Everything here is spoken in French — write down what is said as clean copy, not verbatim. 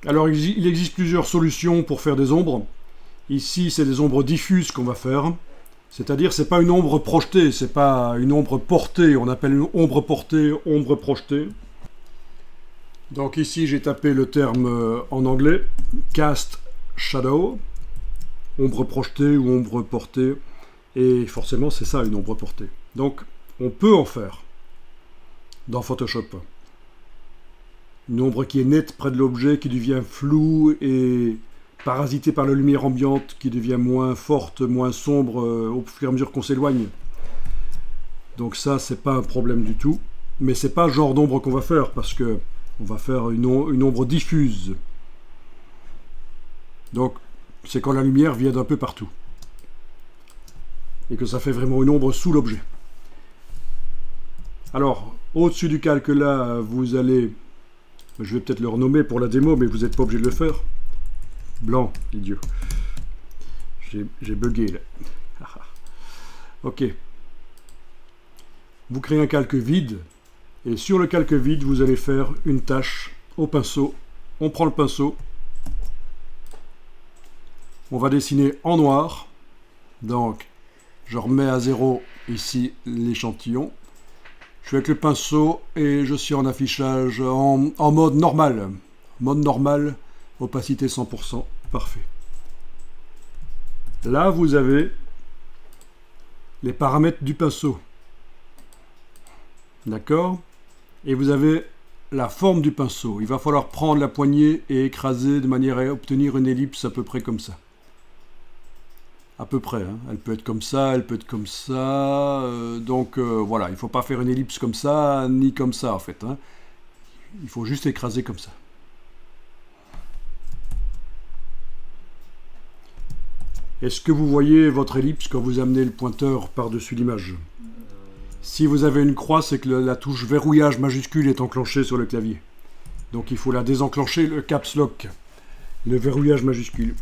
Alors il existe plusieurs solutions pour faire des ombres. Ici c'est des ombres diffuses qu'on va faire. C'est-à-dire c'est pas une ombre projetée, c'est pas une ombre portée. On appelle une ombre portée, ombre projetée. Donc ici j'ai tapé le terme en anglais, cast shadow, ombre projetée ou ombre portée. Et forcément c'est ça une ombre portée. Donc on peut en faire dans Photoshop. Une ombre qui est nette près de l'objet, qui devient floue et parasitée par la lumière ambiante, qui devient moins forte, moins sombre au fur et à mesure qu'on s'éloigne. Donc ça, c'est pas un problème du tout. Mais c'est pas le genre d'ombre qu'on va faire, parce que on va faire une ombre diffuse. Donc c'est quand la lumière vient d'un peu partout. Et que ça fait vraiment une ombre sous l'objet. Alors, au-dessus du calque là, vous allez... Je vais peut-être le renommer pour la démo, mais vous n'êtes pas obligé de le faire. Blanc, idiot. J'ai bugué là. Ok. Vous créez un calque vide. Et sur le calque vide, vous allez faire une tâche au pinceau. On prend le pinceau. On va dessiner en noir. Donc, je remets à 0 ici l'échantillon. Je suis avec le pinceau et je suis en affichage en mode normal. Mode normal, opacité 100%, parfait. Là, vous avez les paramètres du pinceau. D'accord? Et vous avez la forme du pinceau. Il va falloir prendre la poignée et écraser de manière à obtenir une ellipse à peu près comme ça. À peu près, hein. Elle peut être comme ça, elle peut être comme ça. Voilà, il ne faut pas faire une ellipse comme ça, ni comme ça en fait. Hein. Il faut juste écraser comme ça. Est-ce que vous voyez votre ellipse quand vous amenez le pointeur par-dessus l'image? Si vous avez une croix, c'est que la touche verrouillage majuscule est enclenchée sur le clavier. Donc il faut la désenclencher, le caps lock, le verrouillage majuscule.